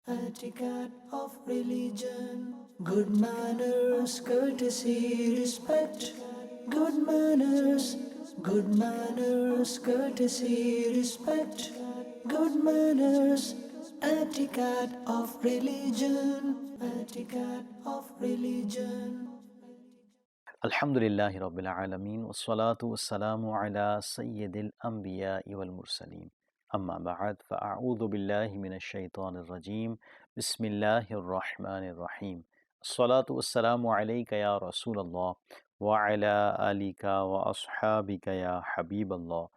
Etiquette of religion, good manners, courtesy, respect. Good manners, courtesy, respect. Good manners, etiquette of religion, etiquette of religion. Alhamdulillahi Rabbil Alameen Wassalatu wassalamu ala Sayyidil Anbiya wal Mursaleen Amma ba'd fa'a'udhu billahi minash shaitanir rajim Bismillahir Rahmanir Rahim Assalatu wassalamu alayka ya Rasulallah wa ala alika wa ashabika ya Habiballah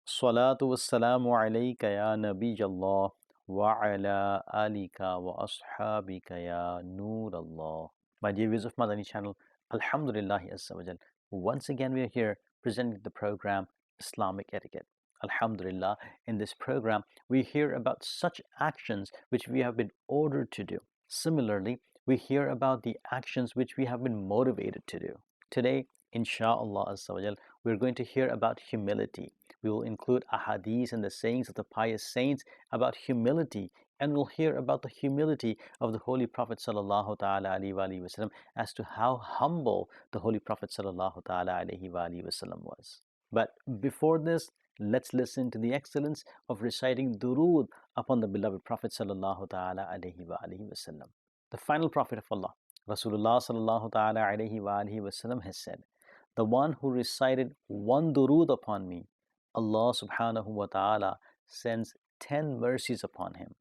Assalatu wassalamu alayka ya Nabijallah wa ala alika wa ashabika ya Nurallah. My dear viewers of Madani Channel, Alhamdulillah Azza wa Jal. Once again, we are here presenting the program Islamic Etiquette. Alhamdulillah, in this program, we hear about such actions which we have been ordered to do. Similarly, we hear about the actions which we have been motivated to do. Today, inshallah Azza wa Jal, we're going to hear about humility. We will include ahadith and the sayings of the pious saints about humility, and we'll hear about the humility of the Holy Prophet sallallahu ta'ala alaihi wasallam as to how humble the Holy Prophet sallallahu ta'ala alaihi wasallam was. But before this, let's listen to the excellence of reciting durood upon the beloved Prophet sallallahu ta'ala alaihi wasallam. The final Prophet of Allah, Rasulullah sallallahu ta'ala alaihi wasallam, has said, "The one who recited one durood upon me, Allah subhanahu wa ta'ala sends 10 mercies upon him.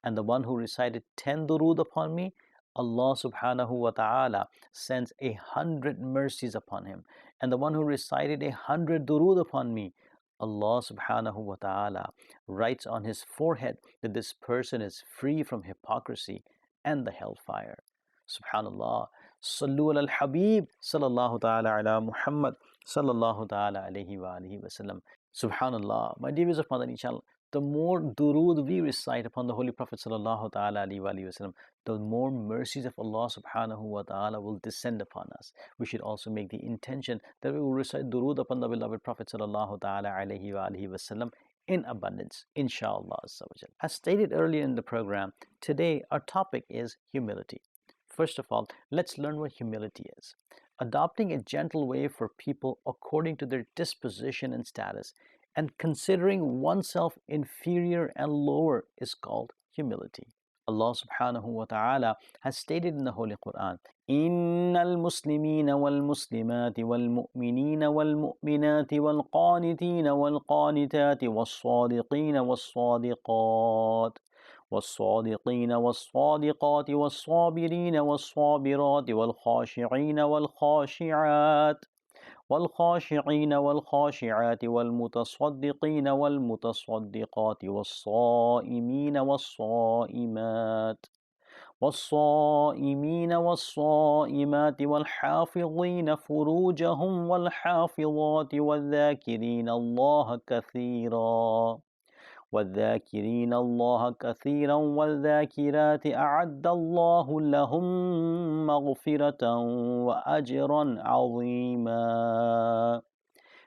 And the one who recited 10 durood upon me, Allah subhanahu wa ta'ala sends 100 mercies upon him. And the one who recited 100 durood upon me, Allah subhanahu wa ta'ala writes on his forehead that this person is free from hypocrisy and the hellfire." Subhanallah. Sallu al Habib sallallahu ta'ala ala Muhammad sallallahu ta'ala alayhi wa alihi wa sallam. Subhanallah. My dear viewers of Madani Channel, the more durood we recite upon the Holy Prophet sallallahu ta'ala alayhi wa alihi wa sallam, the more mercies of Allah subhanahu wa ta'ala will descend upon us. We should also make the intention that we will recite durood upon the beloved Prophet sallallahu ta'ala alayhi wa alihi wa sallam in abundance, inshallah. As stated earlier in the program, today our topic is humility. First of all, let's learn what humility is. Adopting a gentle way for people according to their disposition and status, and considering oneself inferior and lower is called humility. Allah subhanahu wa ta'ala has stated in the Holy Quran, "Innal muslimina wal muslimati wal mu'minina wal mu'minati wal qanitina wal qanitati was sadiqina was sadiqat والصادقين والصادقات والصابرين والصابرات والخاشعين والخاشعات والخاشعين والخاشعات والمتصدقين والمتصدقات والصائمين والصائمات والصائمين والصائمات والحافظين فروجهم والحافظات والذاكرين الله كثيرا والذاكرين الله كثيرا والذاكرات أعد الله لهم مغفرة وأجرا عظيما."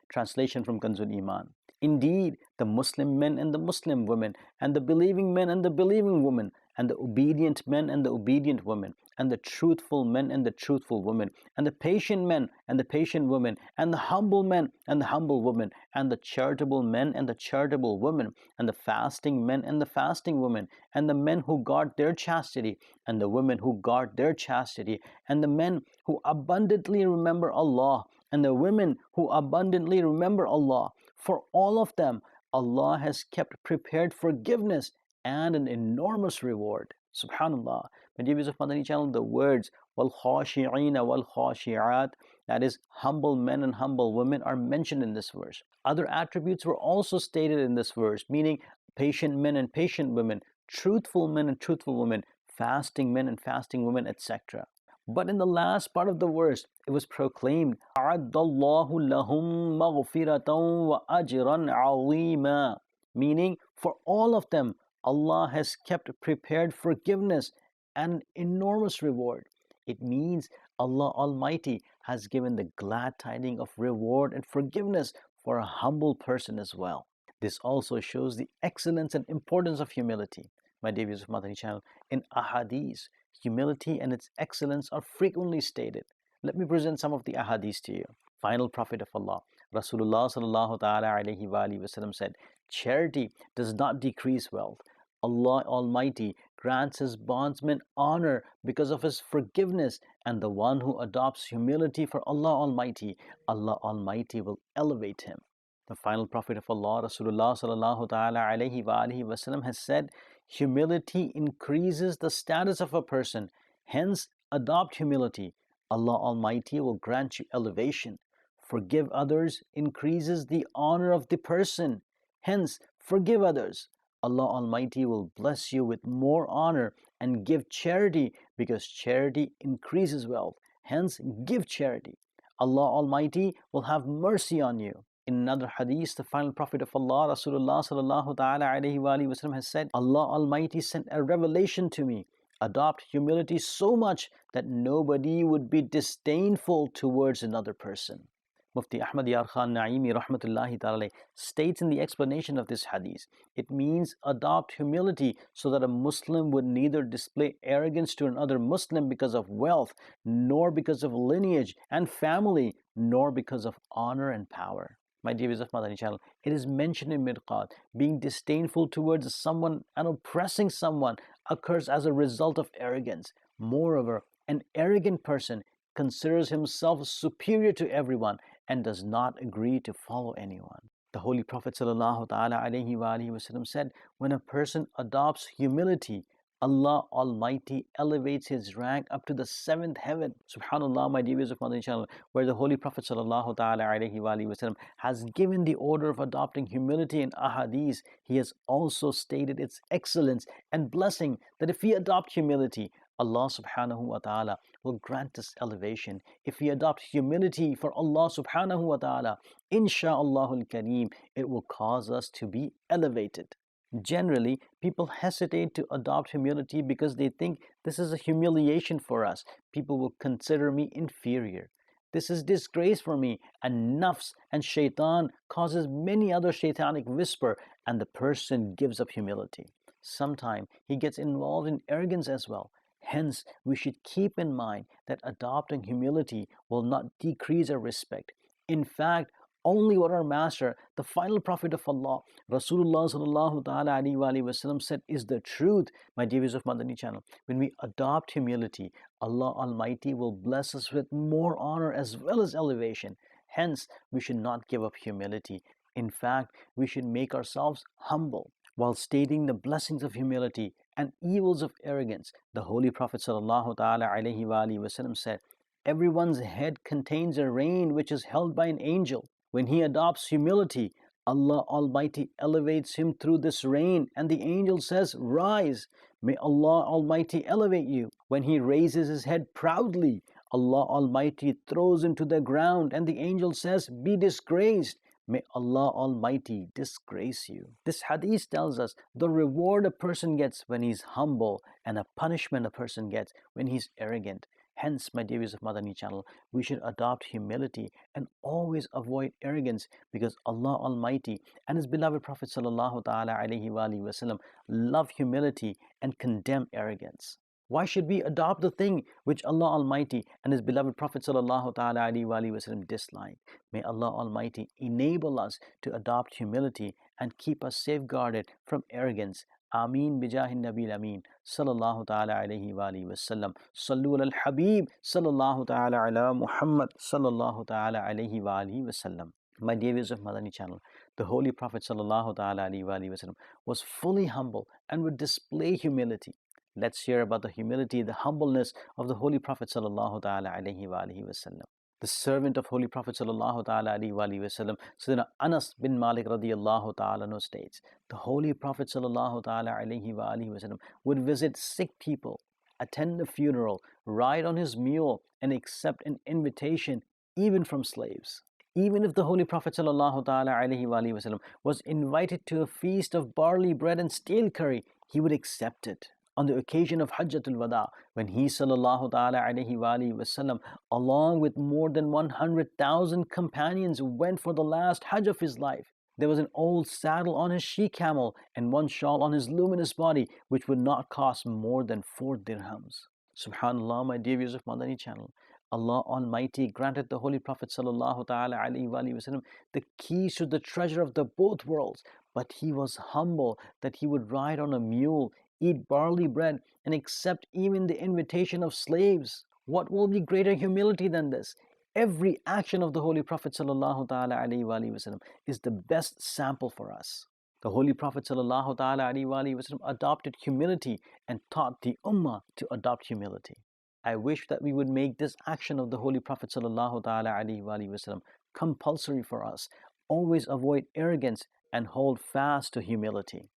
Translation from Kanzul Iman. Indeed, the Muslim men and the Muslim women, and the believing men and the believing women, and the obedient men and the obedient women, and the truthful men and the truthful women, and the patient men and the patient women, and the humble men and the humble women, and the charitable men and the charitable women, and the fasting men and the fasting women, and the men who guard their chastity, and the women who guard their chastity, and the men who abundantly remember Allah, and the women who abundantly remember Allah. For all of them, Allah has kept prepared forgiveness and an enormous reward. Subhanallah. My dear viewers of Madani Channel, the words wal khashi'ina wal khashi'at, that is, humble men and humble women, are mentioned in this verse. Other attributes were also stated in this verse, meaning patient men and patient women, truthful men and truthful women, fasting men and fasting women, etc. But in the last part of the verse, it was proclaimed, أَعَدَّ اللَّهُ لَهُمْ مَغْفِرَةً وَأَجْرًا عَظِيمًا, meaning for all of them, Allah has kept prepared forgiveness and an enormous reward. It means Allah Almighty has given the glad tidings of reward and forgiveness for a humble person as well. This also shows the excellence and importance of humility. my dear viewers of Madani Channel, in ahadith, humility and its excellence are frequently stated. Let me present some of the ahadith to you. Final Prophet of Allah, Rasulullah sallallahu ta'ala alayhi wa alihi wasallam said, charity does not decrease wealth. Allah Almighty grants His bondsman honor because of His forgiveness, and the one who adopts humility for Allah Almighty will elevate him. The final Prophet of Allah, Rasulullah sallallahu ta'ala alayhi wa alihi wasallam has said, humility increases the status of a person. Hence, adopt humility. Allah Almighty will grant you elevation. Forgive others increases the honor of the person. Hence, forgive others. Allah Almighty will bless you with more honor, and give charity because charity increases wealth. Hence, give charity. Allah Almighty will have mercy on you. In another hadith, the final Prophet of Allah, Rasulullah sallallahu ta'ala alayhi wa alihi wasallam has said, Allah Almighty sent a revelation to me. Adopt humility so much that nobody would be disdainful towards another person. Mufti Ahmad Yar Khan Naimi rahmatullahi ta'ala states in the explanation of this hadith, it means adopt humility so that a Muslim would neither display arrogance to another Muslim because of wealth, nor because of lineage and family, nor because of honor and power. My dear viewers of Madani Channel, it is mentioned in Mirqat, being disdainful towards someone and oppressing someone occurs as a result of arrogance. Moreover, an arrogant person considers himself superior to everyone and does not agree to follow anyone. The Holy Prophet sallallahu ta'ala alayhi wa alihi wasallam said, when a person adopts humility, Allah Almighty elevates his rank up to the 7th heaven. Subhanallah, my dear viewers of Madani Channel, where the Holy Prophet sallallahu ta'ala alayhi wa alihi wasallam has given the order of adopting humility in ahadith, he has also stated its excellence and blessing that if we adopt humility, Allah subhanahu wa ta'ala will grant us elevation. If we adopt humility for Allah subhanahu wa ta'ala, insha'Allahul Kareem, it will cause us to be elevated. Generally, people hesitate to adopt humility because they think this is a humiliation for us. People will consider me inferior. This is disgrace for me, and nafs and shaitan causes many other shaitanic whisper, and the person gives up humility. Sometimes he gets involved in arrogance as well. Hence, we should keep in mind that adopting humility will not decrease our respect. In fact, only what our master, the final Prophet of Allah, Rasulullah sallallahu ta'ala alayhi wa alihi wasallam said is the truth, my dear viewers of Madani Channel. When we adopt humility, Allah Almighty will bless us with more honor as well as elevation. Hence, we should not give up humility. In fact, we should make ourselves humble. While stating the blessings of humility and evils of arrogance, the Holy Prophet sallallahu ta'ala alayhi wa alihi wasallam said, everyone's head contains a rein which is held by an angel. When he adopts humility, Allah Almighty elevates him through this rein, and the angel says, rise, may Allah Almighty elevate you. When he raises his head proudly, Allah Almighty throws him to the ground, and the angel says, be disgraced. May Allah Almighty disgrace you. This hadith tells us the reward a person gets when he's humble and a punishment a person gets when he's arrogant. Hence, my dear viewers of Madani Channel, we should adopt humility and always avoid arrogance, because Allah Almighty and His beloved Prophet sallallahu ta'ala alayhi wa alihi wasallam love humility and condemn arrogance. Why should we adopt the thing which Allah Almighty and His beloved Prophet sallallahu ta'ala alayhi wa alihi wasallam dislike? May Allah Almighty enable us to adopt humility and keep us safeguarded from arrogance. Ameen bijahin nabil ameen sallallahu ta'ala alayhi wa alihi wasallam. Sallu al habib sallallahu ta'ala ala Muhammad sallallahu ta'ala alayhi wa alihi wasallam. My dear viewers of Madani Channel, the Holy Prophet sallallahu ta'ala alayhi wa alihi wasallam was fully humble and would display humility. Let's hear about the humility, the humbleness of the Holy Prophet sallallahu ta'ala alayhi wa alihi wasallam. The servant of Holy Prophet sallallahu ta'ala alayhi wa alihi wasallam, Sayyidina Anas bin Malik radiyallahu ta'ala anhu states, the Holy Prophet sallallahu ta'ala alayhi wa alihi wasallam would visit sick people, attend a funeral, ride on his mule, and accept an invitation even from slaves. Even if the Holy Prophet sallallahu ta'ala alayhi wa alihi wasallam was invited to a feast of barley bread and stale curry, he would accept it. On the occasion of Hajjatul Wada, when he sallallahu ta'ala alayhi wa alihi wasallam, along with more than 100,000 companions, went for the last Hajj of his life, There was an old saddle on his she-camel and one shawl on his luminous body, which would not cost more than 4 dirhams. Subhanallah, my dear viewers of Madani Channel. Allah Almighty granted the Holy Prophet sallallahu ta'ala alaihi wasallam the keys to the treasure of the both worlds, but he was humble that he would ride on a mule, eat barley bread, and accept even the invitation of slaves. What will be greater humility than this? Every action of the Holy Prophet sallallahu ta'ala alaihi wasallam is the best sample for us. The Holy Prophet sallallahu ta'ala alaihi wasallam adopted humility and taught the Ummah to adopt humility. I wish that we would make this action of the Holy Prophet sallallahu ta'ala alaihi wasallam compulsory for us. Always avoid arrogance and hold fast to humility.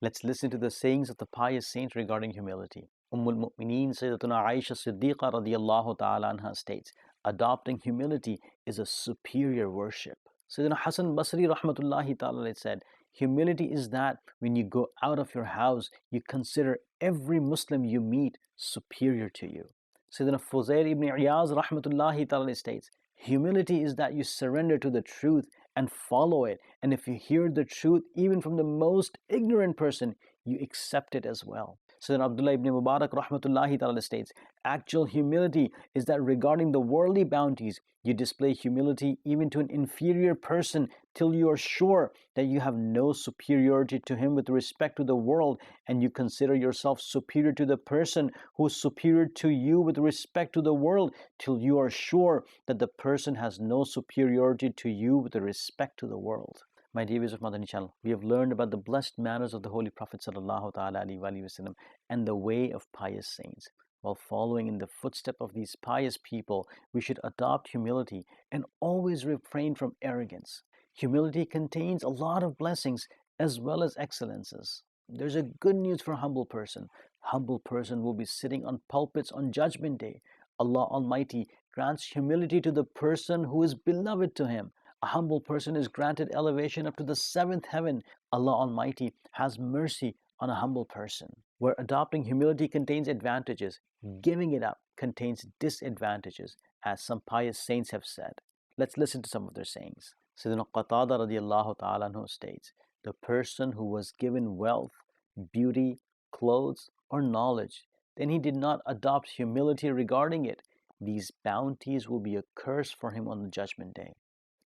Let's listen to the sayings of the pious saints regarding humility. Mu'mineen Sayyidatuna Aisha Siddiqa radiyallahu ta'ala anha states, adopting humility is a superior worship. Sayyidina Hasan Basri rahmatullahi ta'ala said, humility is that when you go out of your house, you consider every Muslim you meet superior to you. Sayyidina Fuzail ibn Iyaz rahmatullahi ta'ala states, humility is that you surrender to the truth and follow it. And if you hear the truth, even from the most ignorant person, you accept it as well. Sayyidina Abdullah ibn Mubarak rahmatullahi ta'ala states, actual humility is that regarding the worldly bounties, you display humility even to an inferior person till you are sure that you have no superiority to him with respect to the world, and you consider yourself superior to the person who is superior to you with respect to the world till you are sure that the person has no superiority to you with respect to the world. My dear viewers of Madani Channel, we have learned about the blessed manners of the Holy Prophet sallallahu ta'ala alaihi wasallam and the way of pious saints. While following in the footsteps of these pious people, we should adopt humility and always refrain from arrogance. Humility contains a lot of blessings as well as excellences. There's a good news for a humble person. Humble person will be sitting on pulpits on Judgment Day. Allah Almighty grants humility to the person who is beloved to Him. A humble person is granted elevation up to the 7th heaven. Allah Almighty has mercy on a humble person. Where adopting humility contains advantages, giving it up contains disadvantages, as some pious saints have said. Let's listen to some of their sayings. Sayyidina Qatada radiyallahu ta'ala anhu states, the person who was given wealth, beauty, clothes, or knowledge, then he did not adopt humility regarding it, these bounties will be a curse for him on the Judgment Day.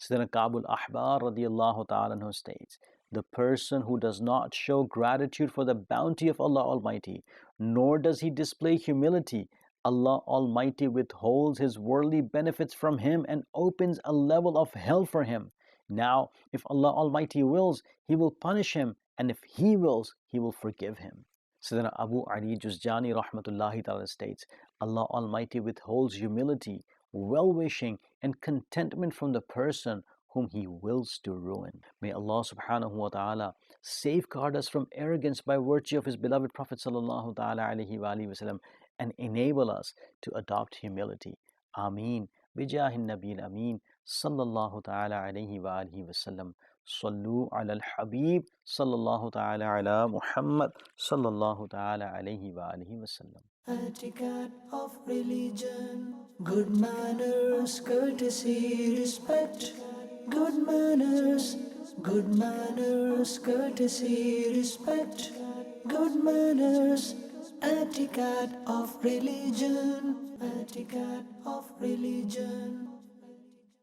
Sayyidina Ka'b al-Ahbar radiyallahu ta'ala anhu states, the person who does not show gratitude for the bounty of Allah Almighty, nor does he display humility, Allah Almighty withholds his worldly benefits from him and opens a level of hell for him. Now, if Allah Almighty wills, He will punish him, and if He wills, He will forgive him. Sayyidina Abu Ali Juzjani rahmatullahi ta'ala states, Allah Almighty withholds humility, well-wishing, and contentment from the person whom He wills to ruin. May Allah subhanahu wa ta'ala safeguard us from arrogance by virtue of His beloved Prophet sallallahu ta'ala alaihi wasallam and enable us to adopt humility. Ameen. Bijahin Nabil Ameen. Sallallahu ta'ala alaihi wa alihi wasallam. Sallu ala al-Habib. Sallallahu ta'ala ala Muhammad. Sallallahu ta'ala alaihi wa alihi wasallam. Etiquette of religion, good manners, courtesy, respect. Good manners, courtesy, respect. Good manners, etiquette of religion, etiquette of religion.